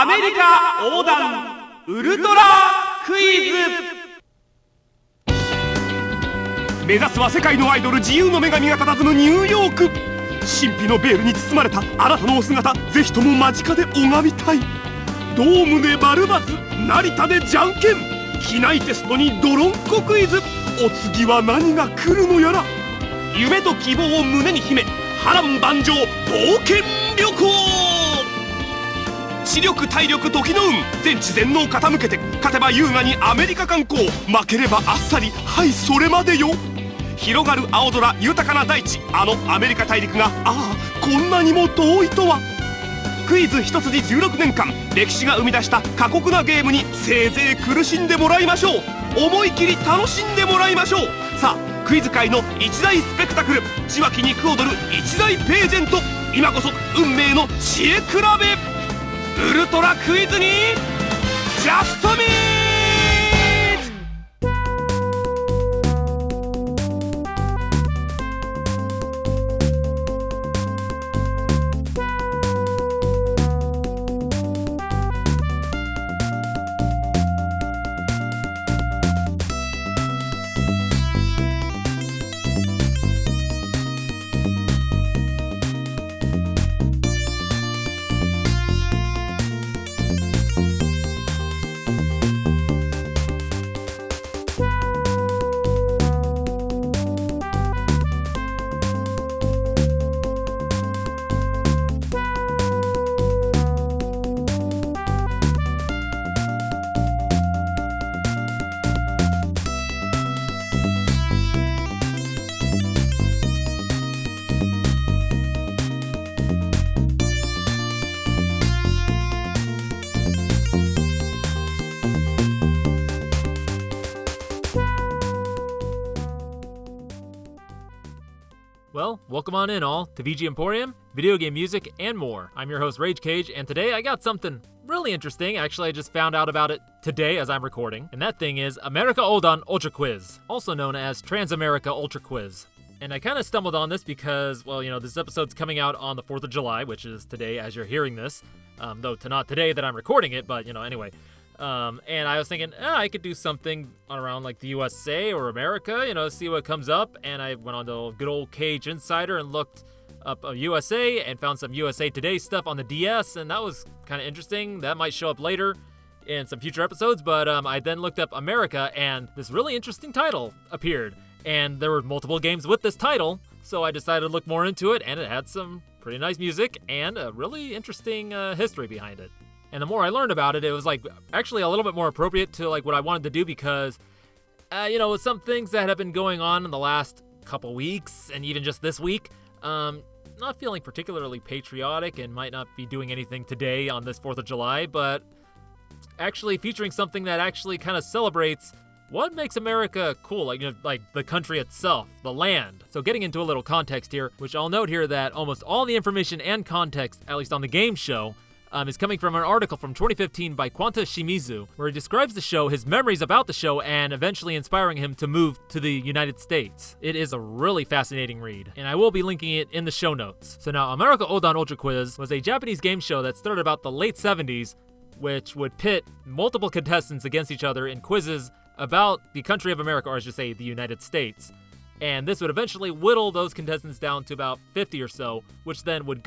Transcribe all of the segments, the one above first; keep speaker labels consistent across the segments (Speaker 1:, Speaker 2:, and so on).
Speaker 1: アメリカ横断ウルトラクイズ。目指すは世界のアイドル自由の女神が佇むニューヨーク。神秘のベールに包まれたあなたのお姿、ぜひとも間近で拝みたい。ドームでバルバツ、成田でじゃんけん、機内テストにドロンコクイズ。お次は何が来るのやら。夢と希望を胸に秘め、波乱万丈冒険旅行。知力体力時の運、全知全能傾けて、勝てば優雅にアメリカ観光、負ければあっさりはいそれまでよ。広がる青空、豊かな大地、あのアメリカ大陸がああこんなにも遠いとは。クイズ一筋16年間、歴史が生み出した過酷なゲームにせいぜい苦しんでもらいましょう。思い切り楽しんでもらいましょう。さあクイズ界の一大スペクタクル、血湧き肉躍る一大ページェント、今こそ運命の知恵比べ。ウルトラクイズにジャストミート。
Speaker 2: Well, welcome on in all to VG Emporium, video game music, and more. I'm your host Rage Cage, and today I got something really interesting. Actually, I just found out about it today as I'm recording, and that thing is America Oudan Ultra Quiz, also known as Trans-America Ultra Quiz. And I kind of stumbled on this because, well, you know, this episode's coming out on the 4th of July, which is today as you're hearing this, though not today that I'm recording it, but, you know, anyway. And I was thinking, I could do something around like the USA or America, you know, see what comes up. And I went on to good old Cage Insider and looked up USA and found some USA Today stuff on the DS, and that was kind of interesting. That might show up later in some future episodes, but I then looked up America, and this really interesting title appeared. And there were multiple games with this title, so I decided to look more into it, and it had some pretty nice music and a really interesting history behind it. And the more I learned about it, it was like actually a little bit more appropriate to like what I wanted to do because, you know, with some things that have been going on in the last couple weeks and even just this week, not feeling particularly patriotic and might not be doing anything today on this 4th of July, but actually featuring something that actually kind of celebrates what makes America cool, like, you know, like the country itself, the land. So getting into a little context here, which I'll note here that almost all the information and context, at least on the game show, is coming from an article from 2015 by Quanta Shimizu, where he describes the show, his memories about the show, and eventually inspiring him to move to the United States. It is a really fascinating read, and I will be linking it in the show notes. So now, America Oudan Ultra Quiz was a Japanese game show that started about the late 70s, which would pit multiple contestants against each other in quizzes about the country of America, or I should say the United States. And this would eventually whittle those contestants down to about 50 or so, which then would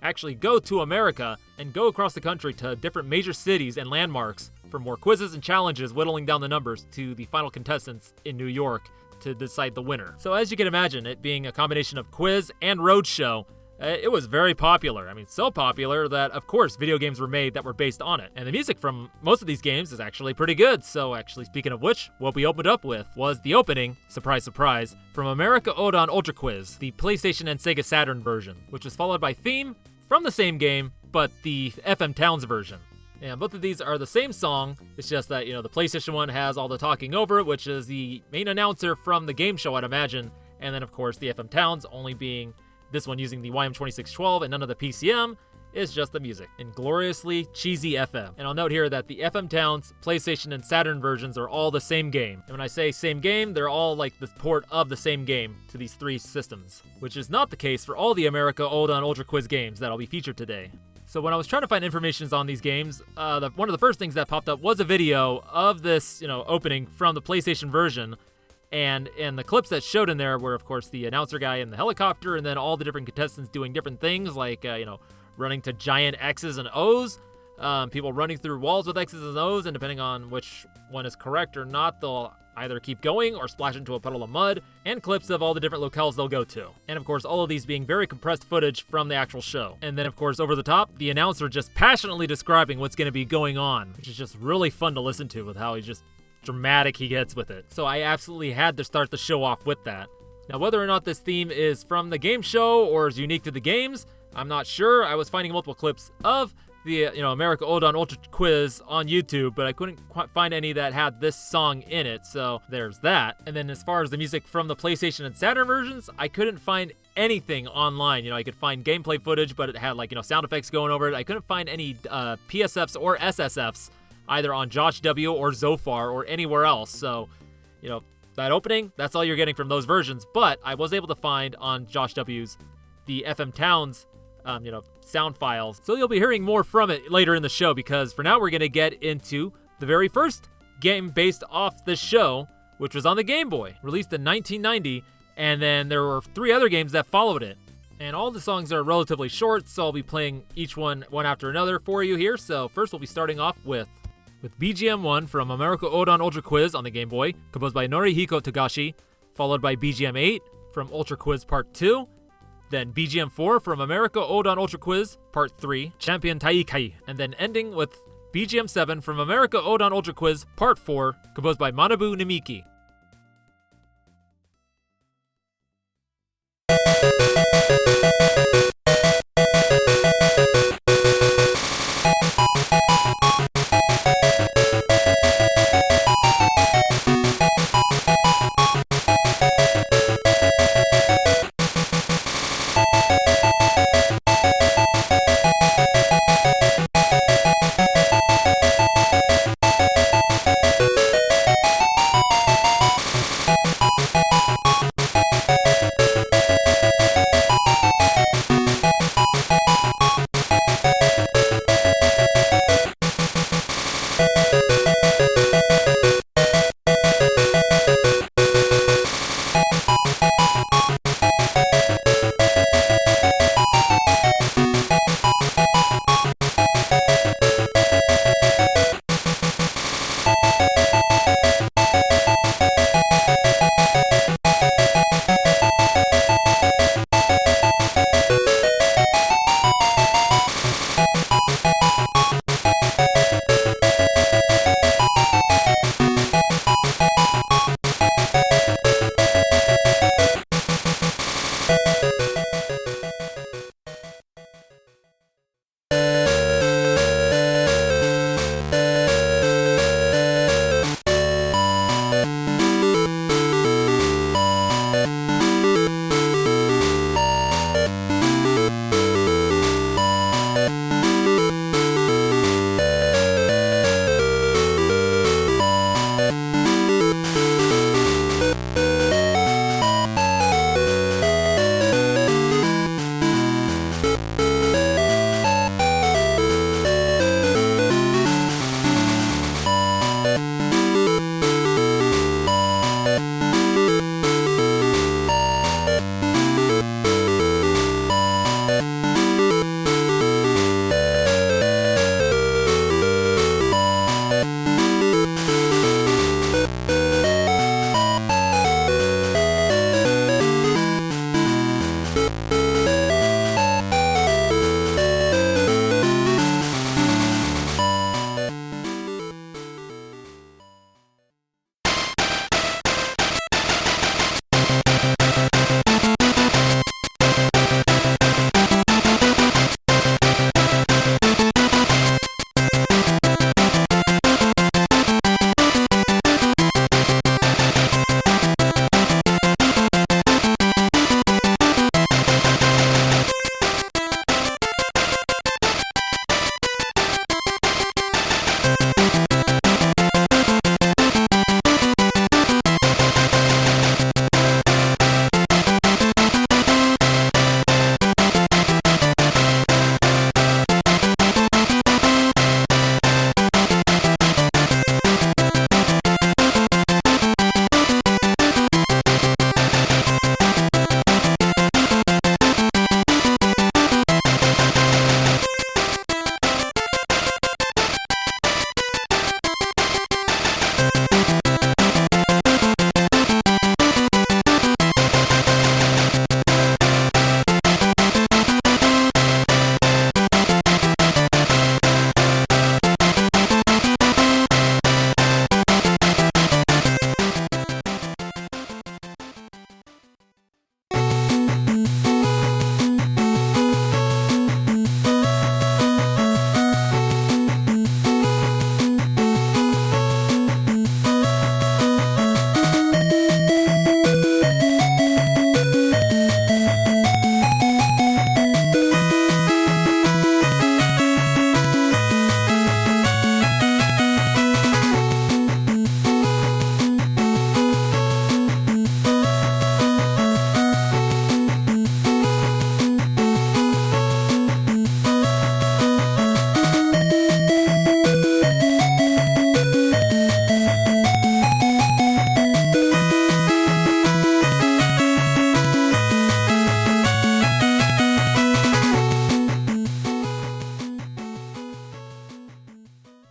Speaker 2: actually go to America and go across the country to different major cities and landmarks for more quizzes and challenges, whittling down the numbers to the final contestants in New York to decide the winner. So as you can imagine, it being a combination of quiz and roadshow, it was very popular. I mean, so popular that, of course, video games were made that were based on it. And the music from most of these games is actually pretty good. So actually, speaking of which, what we opened up with was the opening, surprise, surprise, from America Oudan Ultra Quiz, the PlayStation and Sega Saturn version, which was followed by Theme from the same game, but the FM Towns version. And both of these are the same song. It's just that, you know, the PlayStation one has all the talking over it, which is the main announcer from the game show, I'd imagine. And then, of course, the FM Towns only being this one using the YM2612 and none of the PCM is just the music in gloriously cheesy FM. And I'll note here that the FM Towns, PlayStation, and Saturn versions are all the same game. And when I say same game, they're all like the port of the same game to these three systems, which is not the case for all the America Oudan Ultra Quiz games that'll be featured today. So when I was trying to find information on these games, one of the first things that popped up was a video of this, opening from the PlayStation version. And the clips that showed in there were, of course, the announcer guy in the helicopter, and then all the different contestants doing different things, like, running to giant X's and O's, people running through walls with X's and O's, and depending on which one is correct or not, they'll either keep going or splash into a puddle of mud, and clips of all the different locales they'll go to. And of course, all of these being very compressed footage from the actual show. And then of course, over the top, the announcer just passionately describing what's going to be going on, which is just really fun to listen to with how he just dramatic he gets with it. So I absolutely had to start the show off with that. Now, whether or not this theme is from the game show or is unique to the games, I'm not sure. I was finding multiple clips of the America Oudan Ultra Quiz on YouTube, but I couldn't quite find any that had this song in it, so there's that. And then as far as the music from the PlayStation and Saturn versions, I couldn't find anything online. I could find gameplay footage, but it had sound effects going over it. I couldn't find any PSFs or SSFs either on Josh W or Zofar or anywhere else. So, that opening, that's all you're getting from those versions. But I was able to find on Josh W's the FM Towns sound files. So you'll be hearing more from it later in the show, because for now we're going to get into the very first game based off the show, which was on the Game Boy, released in 1990, and then there were 3 other games that followed it. And all the songs are relatively short, so I'll be playing each one after another for you here. So first we'll be starting off with BGM 1 from America Oudan Ultra Quiz on the Game Boy, composed by Norihiko Togashi, followed by BGM 8 from Ultra Quiz Part 2, then BGM 4 from America Oudan Ultra Quiz Part 3, Champion Taikai, and then ending with BGM 7 from America Oudan Ultra Quiz Part 4, composed by Manabu Namiki.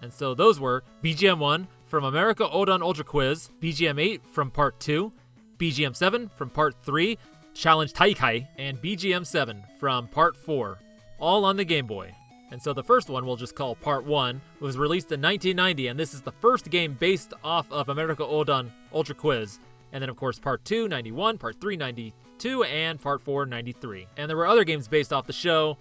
Speaker 2: And so those were BGM 1 from America Oudan Ultra Quiz, BGM 8 from Part 2, BGM 7 from Part 3, Challenge Taikai, and BGM 7 from Part 4, all on the Game Boy. And so the first one we'll just call Part 1 was released in 1990, and this is the first game based off of America Oudan Ultra Quiz. And then of course Part 2, 91, Part 3, 92, and Part 4, 93. And there were other games based off the show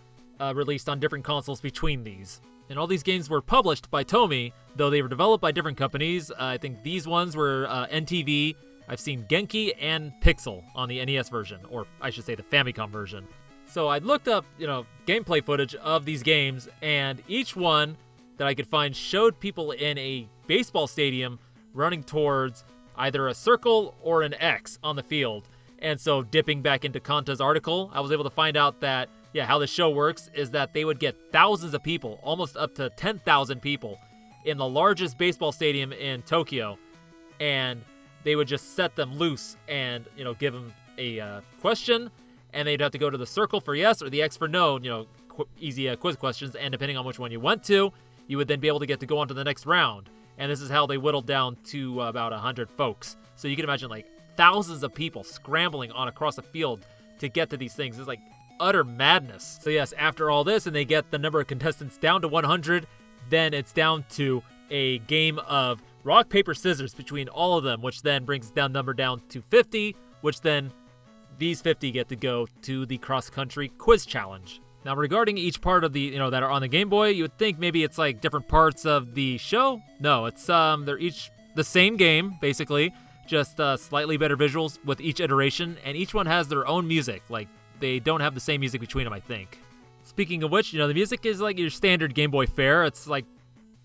Speaker 2: released on different consoles between these. And all these games were published by Tomy, though they were developed by different companies. I think these ones were NTV. I've seen Genki and Pixel on the NES version, or I should say the Famicom version. So I looked up, gameplay footage of these games, and each one that I could find showed people in a baseball stadium running towards either a circle or an X on the field. And so dipping back into Kanta's article, I was able to find out that, how the show works is that they would get thousands of people, almost up to 10,000 people, in the largest baseball stadium in Tokyo, and they would just set them loose and, give them a question, and they'd have to go to the circle for yes or the X for no, easy quiz questions, and depending on which one you went to, you would then be able to get to go on to the next round. And this is how they whittled down to about 100 folks. So you can imagine thousands of people scrambling on across the field to get to these things. It's utter madness. So yes, after all this, and they get the number of contestants down to 100, then it's down to a game of rock, paper, scissors between all of them, which then brings the number down to 50, which then these 50 get to go to the cross-country quiz challenge. Now, regarding each part of the, that are on the Game Boy, you would think maybe it's different parts of the show. No, it's, they're each the same game, basically, just slightly better visuals with each iteration, and each one has their own music. They don't have the same music between them, I think. Speaking of which, the music is your standard Game Boy fare. It's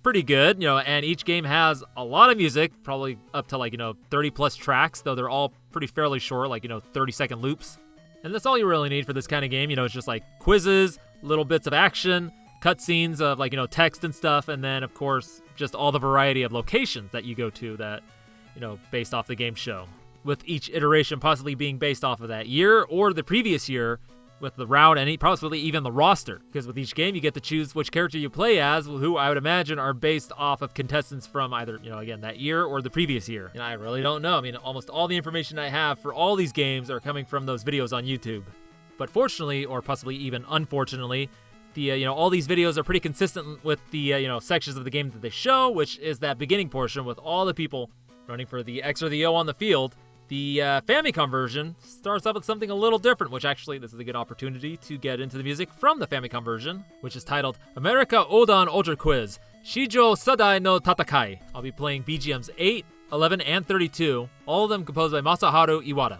Speaker 2: pretty good, and each game has a lot of music, probably up to 30 plus tracks, though they're all pretty fairly short, 30-second loops. And that's all you really need for this kind of game. It's just quizzes, little bits of action, cutscenes of text and stuff, and then of course just all the variety of locations that you go to that, based off the game show, with each iteration possibly being based off of that year or the previous year with the round and possibly even the roster. Because with each game, you get to choose which character you play as, who I would imagine are based off of contestants from either, again, that year or the previous year. And I really don't know. Almost all the information I have for all these games are coming from those videos on YouTube. But fortunately, or possibly even unfortunately, the all these videos are pretty consistent with the sections of the game that they show, which is that beginning portion with all the people running for the X or the O on the field. The Famicom version starts off with something a little different, which actually this is a good opportunity to get into the music from the Famicom version, which is titled America Oudan Ultra Quiz, Shijou Saidai no Tatakai. I'll be playing BGMs 8, 11, and 32, all of them composed by Masahatu Iwata.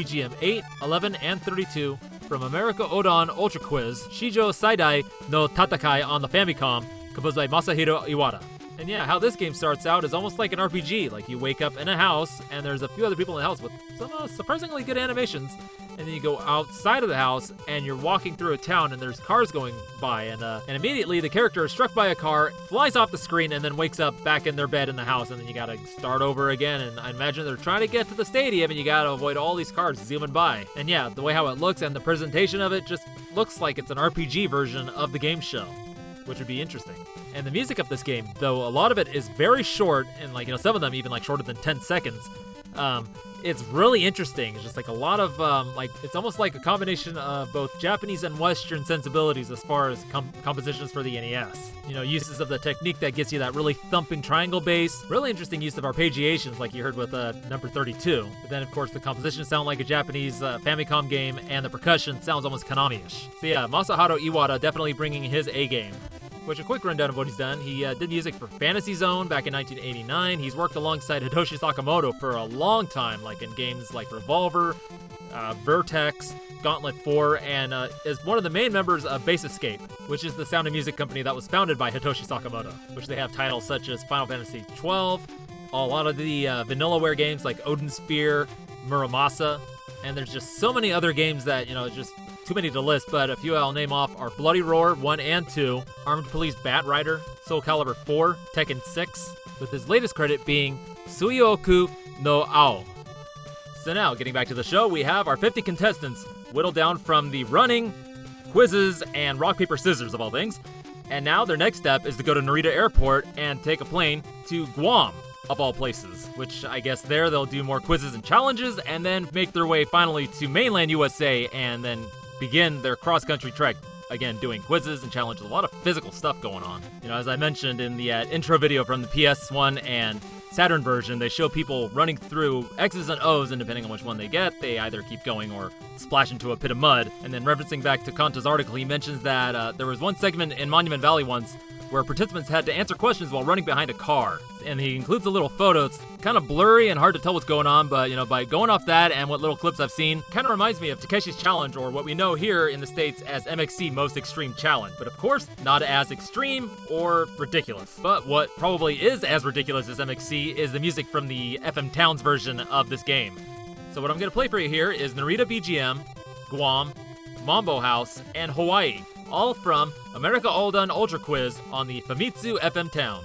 Speaker 2: BGM 8, 11, and 32 from America Oudan Ultra Quiz, Shijou Saidai no Tatakai on the FAMICOM, composed by Masahatu Iwata. And yeah, how this game starts out is almost like an RPG. Like you wake up in a house, and there's a few other people in the house with some surprisingly good animations. And then you go outside of the house, and you're walking through a town, and there's cars going by, and immediately the character is struck by a car, flies off the screen, and then wakes up back in their bed in the house, and then you gotta start over again. And I imagine they're trying to get to the stadium, and you gotta avoid all these cars zooming by. And yeah, the way how it looks and the presentation of it just looks like it's an RPG version of the game show, which would be interesting. And the music of this game, though a lot of it is very short, and some of them even shorter than 10 seconds, it's really interesting. It's just a lot of, it's almost like a combination of both Japanese and Western sensibilities as far as compositions for the NES. Uses of the technique that gets you that really thumping triangle bass, really interesting use of arpeggiations like you heard with number 32. But then, of course, the compositions sound like a Japanese Famicom game, and the percussion sounds almost Konami-ish. So yeah, Masahatu Iwata definitely bringing his A game. Which, a quick rundown of what he's done, he did music for Fantasy Zone back in 1989. He's worked alongside Hitoshi Sakamoto for a long time, like in games like Revolver, Vertex, Gauntlet 4, and is one of the main members of Bass Escape, which is the sound and music company that was founded by Hitoshi Sakamoto, which they have titles such as Final Fantasy XII, a lot of the Vanillaware games like Odin Sphere, Muramasa, and there's just so many other games that, just too many to list, but a few I'll name off are Bloody Roar 1 and 2, Armed Police Bat Rider, Soul Calibur 4, Tekken 6, with his latest credit being Suyoku no Ao. So now, getting back to the show, we have our 50 contestants, whittled down from the running, quizzes, and rock, paper, scissors of all things. And now their next step is to go to Narita Airport and take a plane to Guam, of all places, which I guess there they'll do more quizzes and challenges, and then make their way finally to mainland USA, and then begin their cross-country trek, again doing quizzes and challenges. A lot of physical stuff going on. As I mentioned in the intro video from the PS1 and Saturn version, they show people running through X's and O's, and depending on which one they get, they either keep going or splash into a pit of mud. And then referencing back to Kanta's article, he mentions that there was one segment in Monument Valley once where participants had to answer questions while running behind a car. And he includes a little photo. It's kind of blurry and hard to tell what's going on, but by going off that and what little clips I've seen, kind of reminds me of Takeshi's Challenge, or what we know here in the States as MXC Most Extreme Challenge. But of course, not as extreme or ridiculous. But what probably is as ridiculous as MXC is the music from the FM Towns version of this game. So what I'm going to play for you here is Narita BGM, Guam, Mambo House, and Hawaii, all from America Oudan Ultra Quiz on the Famitsu FM Town.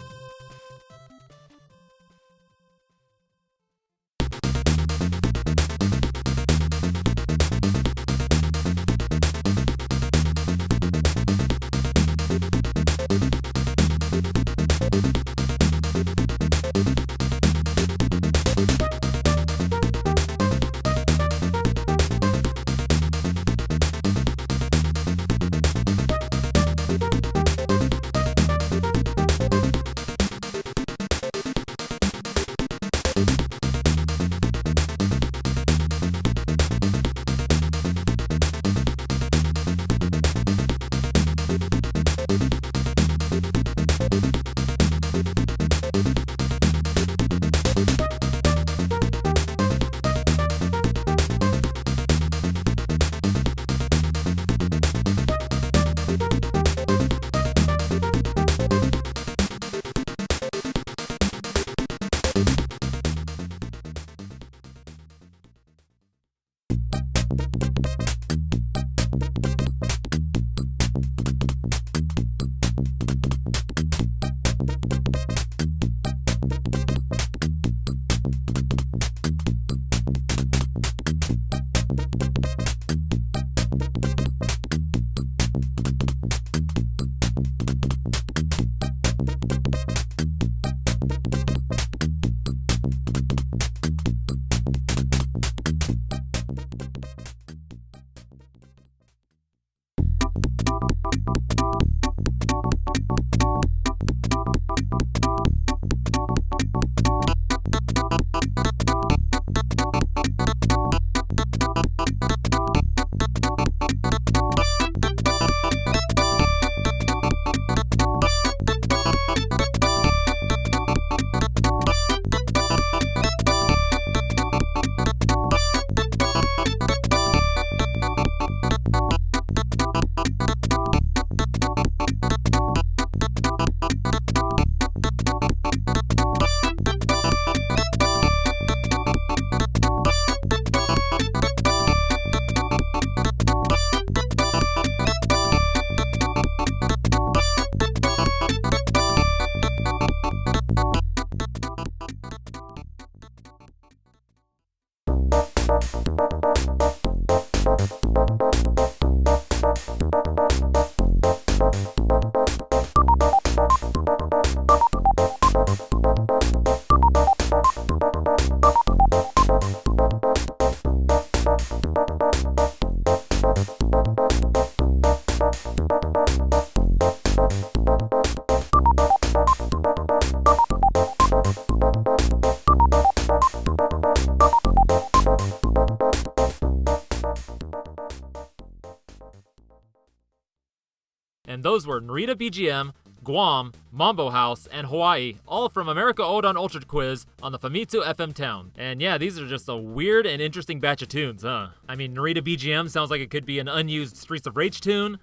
Speaker 2: And those were Narita BGM, Guam, Mambo House, and Hawaii, all from America Oudan Ultra Quiz on the Famitsu FM Town. And yeah, these are just a weird and interesting batch of tunes, huh? I mean, Narita BGM sounds like it could be an unused Streets of Rage tune.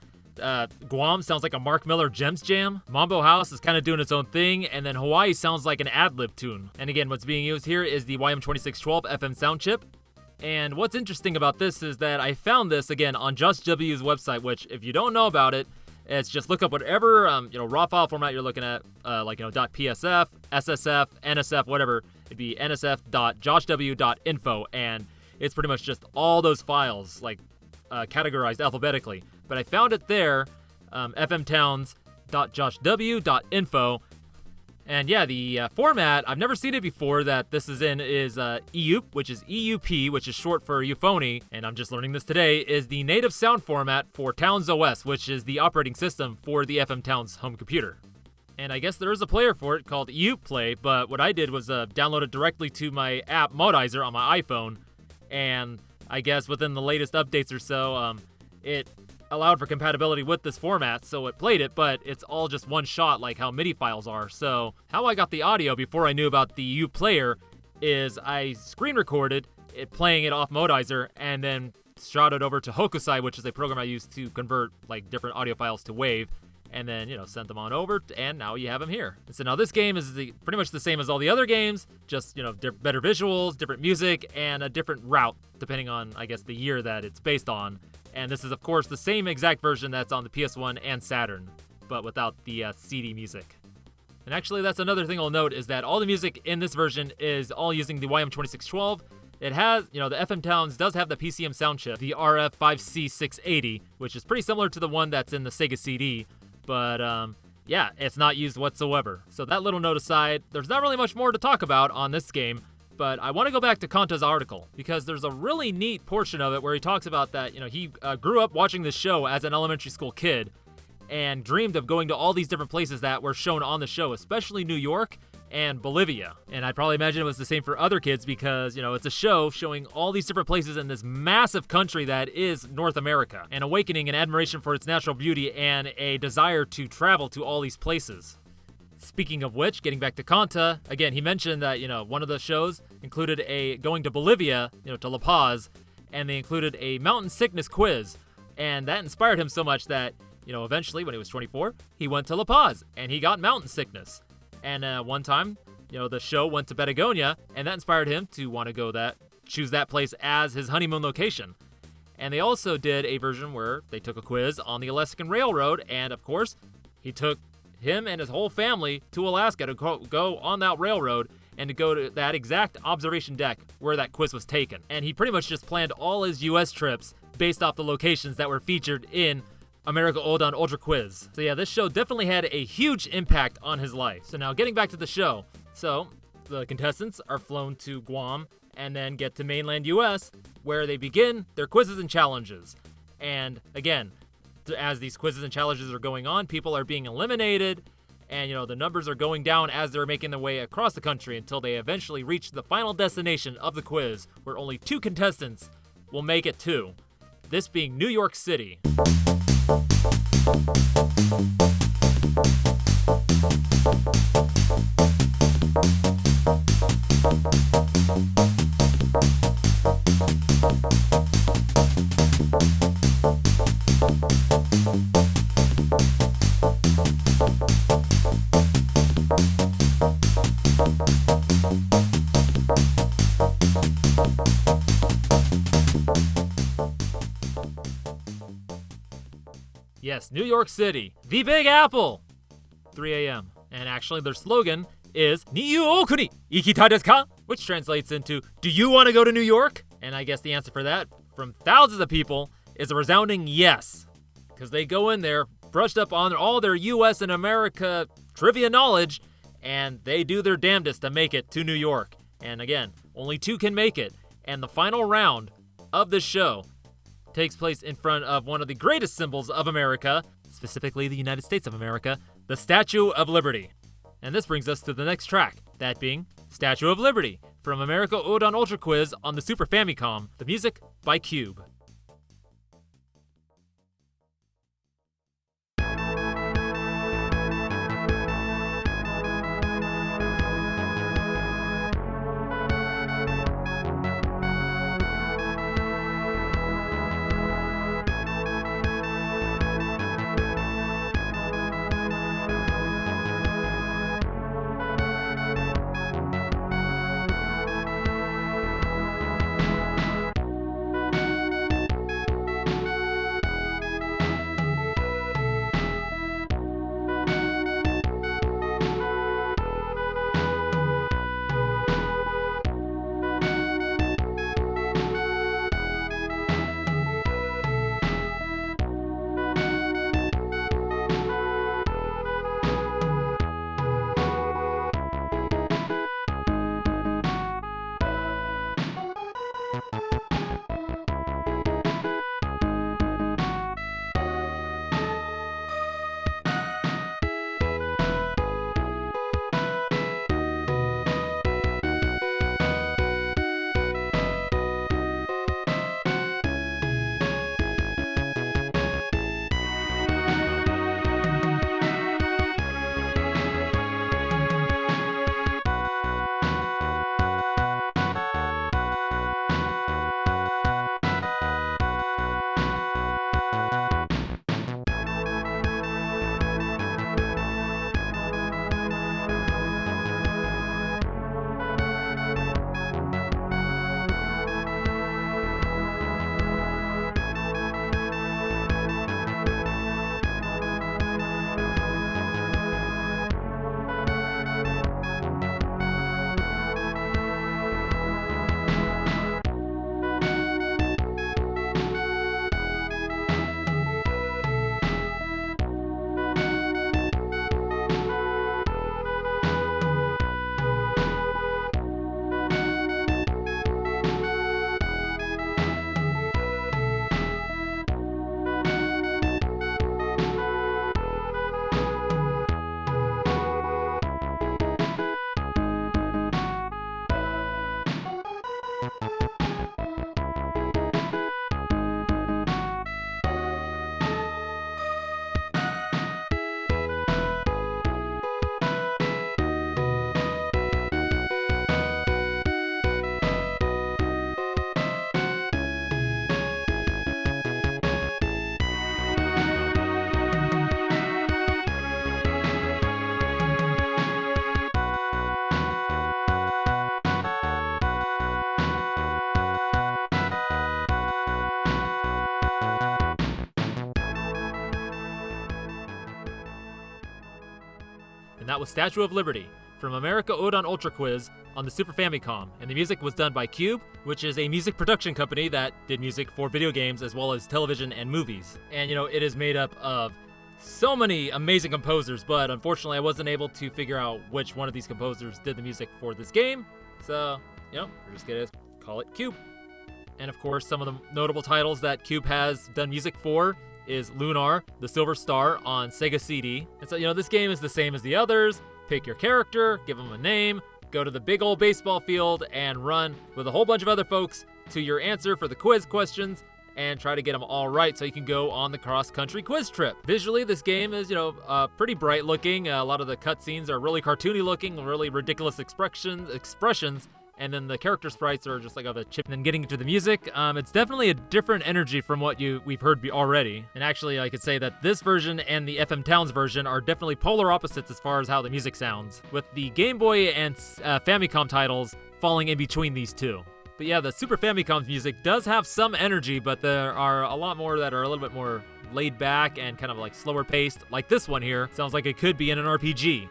Speaker 2: Guam sounds like a Mark Miller Gems jam. Mambo House is kind of doing its own thing, and then Hawaii sounds like an ad-lib tune. And again, what's being used here is the YM2612 FM sound chip. And what's interesting about this is that I found this again on Just W's website, which if you don't know about it, it's just look up whatever raw file format you're looking at, .psf, SSF, NSF, whatever. It'd be nsf.joshw.info, and it's pretty much just all those files categorized alphabetically. But I found it there, fmtowns.joshw.info. And yeah, the format, I've never seen it before that this is in, is EUP, which is EUP, which is short for euphony, and I'm just learning this today, is the native sound format for Towns OS, which is the operating system for the FM Towns home computer. And I guess there is a player for it called EUP Play, but what I did was download it directly to my app Modizer on my iPhone, and I guess within the latest updates or so, it allowed for compatibility with this format, so it played it, but it's all just one shot like how MIDI files are. So how I got the audio before I knew about the U player is I screen recorded it playing it off Modizer and then shot it over to Hokusai, which is a program I use to convert different audio files to WAV, and then send them on over, and now you have them here. So now this game is pretty much the same as all the other games, just better visuals, different music, and a different route depending on I guess the year that it's based on. And this is, of course, the same exact version that's on the PS1 and Saturn, but without the CD music. And actually, that's another thing I'll note is that all the music in this version is all using the YM2612. It has, the FM Towns does have the PCM sound chip, the RF5C680, which is pretty similar to the one that's in the Sega CD, but yeah, it's not used whatsoever. So that little note aside, there's not really much more to talk about on this game. But I want to go back to Kanta's article because there's a really neat portion of it where he talks about that, he grew up watching this show as an elementary school kid and dreamed of going to all these different places that were shown on the show, especially New York and Bolivia. And I'd probably imagine it was the same for other kids because, it's a show showing all these different places in this massive country that is North America and awakening an admiration for its natural beauty and a desire to travel to all these places. Speaking of which, getting back to Kanta, again, he mentioned that, one of the shows included going to Bolivia, to La Paz, and they included a mountain sickness quiz. And that inspired him so much that, eventually when he was 24, he went to La Paz and he got mountain sickness. And one time, the show went to Patagonia, and that inspired him to want to choose that place as his honeymoon location. And they also did a version where they took a quiz on the Alaskan Railroad, and of course, he took him and his whole family to Alaska to go on that railroad and to go to that exact observation deck where that quiz was taken. And he pretty much just planned all his US trips based off the locations that were featured in America Oudan Ultra Quiz. So yeah, this show definitely had a huge impact on his life. So now getting back to the show. So the contestants are flown to Guam and then get to mainland US where they begin their quizzes and challenges. And again, as these quizzes and challenges are going on, people are being eliminated, and the numbers are going down as they're making their way across the country until they eventually reach the final destination of the quiz, where only 2 contestants will make it to, this being New York City. Yes, New York City, the Big Apple, 3 a.m. And actually their slogan is Niu Okuni Ikitai desu ka? Which translates into, do you want to go to New York? And I guess the answer for that from thousands of people is a resounding yes. Because they go in there brushed up on all their US and America trivia knowledge, and they do their damnedest to make it to New York. And again, only 2 can make it. And the final round of the show takes place in front of one of the greatest symbols of America, specifically the United States of America, the Statue of Liberty. And this brings us to the next track, that being Statue of Liberty from America Oudan Ultra Quiz on the Super Famicom, the music by Cube. and that was Statue of Liberty from America Oudan Ultra Quiz on the Super Famicom, and the music was done by Cube, which is a music production company that did music for video games as well as television and movies. And it is made up of so many amazing composers, but unfortunately I wasn't able to figure out which one of these composers did the music for this game, so, we're just gonna call it Cube. And of course, some of the notable titles that Cube has done music for is Lunar, the Silver Star on Sega CD. And so, this game is the same as the others. Pick your character, give them a name, go to the big old baseball field, and run with a whole bunch of other folks to your answer for the quiz questions, and try to get them all right so you can go on the cross-country quiz trip. Visually, this game is, pretty bright looking. A lot of the cutscenes are really cartoony looking, really ridiculous expressions, and then the character sprites are just like of a chip. And then getting into the music, it's definitely a different energy from what we've heard already. And actually, I could say that this version and the FM Towns version are definitely polar opposites as far as how the music sounds, with the Game Boy and Famicom titles falling in between these two. But yeah, the Super Famicom's music does have some energy, but there are a lot more that are a little bit more laid back and kind of like slower paced. Like this one here, sounds like it could be in an RPG.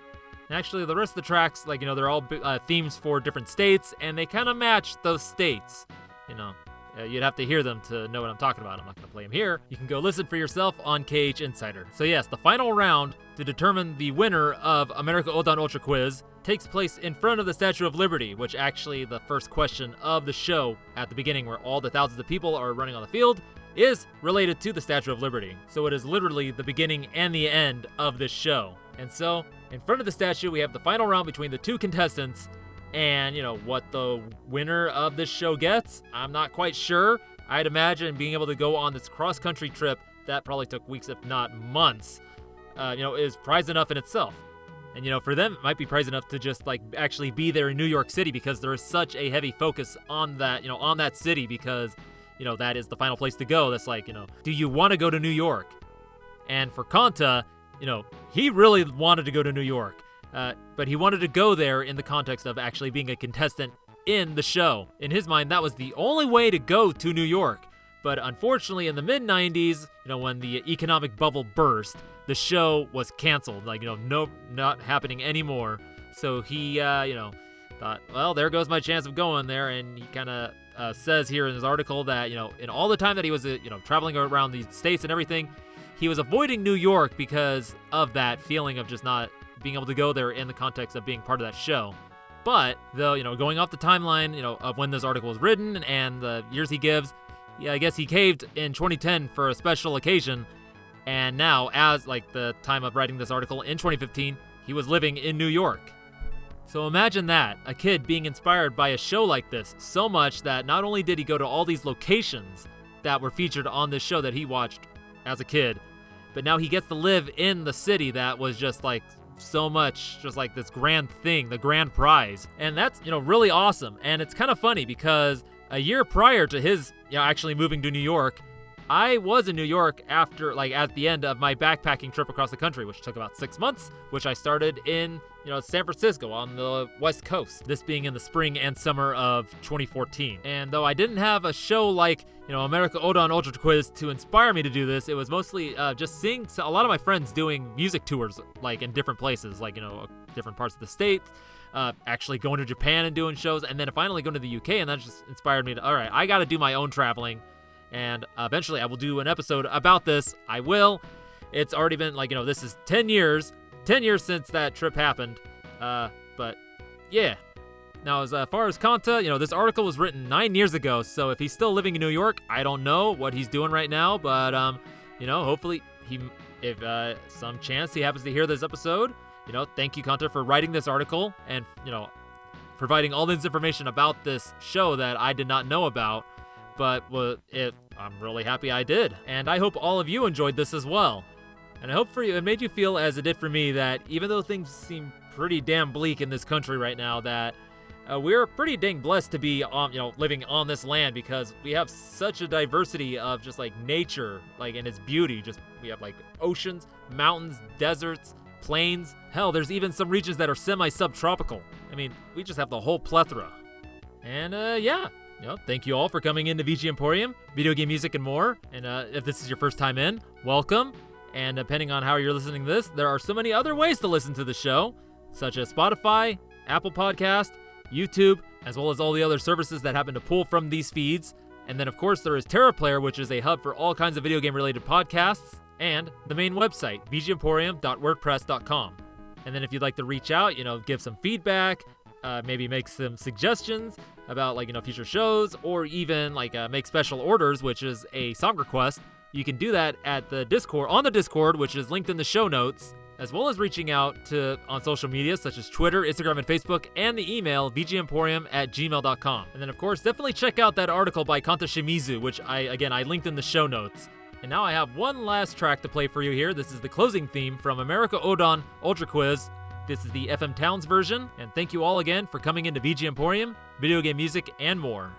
Speaker 2: And actually, the rest of the tracks, they're all themes for different states, and they kind of match those states. You'd have to hear them to know what I'm talking about. I'm not going to play them here. You can go listen for yourself on KH Insider. So yes, the final round to determine the winner of America Oudan Ultra Quiz takes place in front of the Statue of Liberty, which actually the first question of the show at the beginning, where all the thousands of people are running on the field, is related to the Statue of Liberty. So it is literally the beginning and the end of this show. And so, in front of the statue, we have the final round between the two contestants, and, what the winner of this show gets, I'm not quite sure. I'd imagine being able to go on this cross-country trip that probably took weeks, if not months, is prize enough in itself. And, for them, it might be prize enough to just, actually be there in New York City, because there is such a heavy focus on that, on that city, because, that is the final place to go. That's do you want to go to New York? And for Kanta, he really wanted to go to New York, but he wanted to go there in the context of actually being a contestant in the show. In his mind, that was the only way to go to New York. But unfortunately, in the mid-90s, when the economic bubble burst, the show was canceled. Nope, not happening anymore. So he, thought, well, there goes my chance of going there. And he kind of says here in his article that, in all the time that he was, traveling around the states and everything, he was avoiding New York because of that feeling of just not being able to go there in the context of being part of that show. But, though, going off the timeline, of when this article was written and the years he gives, I guess he caved in 2010 for a special occasion. And now, as, the time of writing this article in 2015, he was living in New York. So imagine that, a kid being inspired by a show like this so much that not only did he go to all these locations that were featured on this show that he watched as a kid, but now he gets to live in the city that was just so much, just this grand thing, the grand prize. And that's, really awesome. And it's kind of funny because a year prior to his, actually moving to New York, I was in New York after, at the end of my backpacking trip across the country, which took about 6 months, which I started in, San Francisco on the West Coast, this being in the spring and summer of 2014. And though I didn't have a show like, America Oudan Ultra Quiz to inspire me to do this, it was mostly just seeing a lot of my friends doing music tours, in different places, different parts of the state, actually going to Japan and doing shows, and then finally going to the UK, and that just inspired me to, all right, I got to do my own traveling. And eventually I will do an episode about this. I will. It's already been this is 10 years since that trip happened. But yeah. Now, as far as Kanta, this article was written 9 years ago. So if he's still living in New York, I don't know what he's doing right now. But, hopefully if some chance he happens to hear this episode, thank you, Kanta, for writing this article and, providing all this information about this show that I did not know about. But I'm really happy I did. And I hope all of you enjoyed this as well. And I hope for you, it made you feel as it did for me that even though things seem pretty damn bleak in this country right now, that we're pretty dang blessed to be living on this land, because we have such a diversity of just nature, and its beauty. Just we have oceans, mountains, deserts, plains. Hell, there's even some regions that are semi-subtropical. I mean, we just have the whole plethora. And yeah. Thank you all for coming into VG Emporium, video game music and more. And if this is your first time in, welcome. And depending on how you're listening to this, there are so many other ways to listen to the show. such as Spotify, Apple Podcast, YouTube, as well as all the other services that happen to pull from these feeds. And then, of course, there is TerraPlayer, which is a hub for all kinds of video game-related podcasts, and the main website, vgemporium.wordpress.com. And then if you'd like to reach out, give some feedback, maybe make some suggestions about, future shows, or even, make special orders, which is a song request, you can do that at the Discord, on the Discord, which is linked in the show notes, as well as reaching out on social media such as Twitter, Instagram, and Facebook, and the email vgemporium@gmail.com. And then, of course, definitely check out that article by Kanta Shimizu, which I linked in the show notes. And now I have one last track to play for you here. This is the closing theme from America Oudan Ultra Quiz. This is the FM Towns version, and thank you all again for coming into VG Emporium, video game music, and more.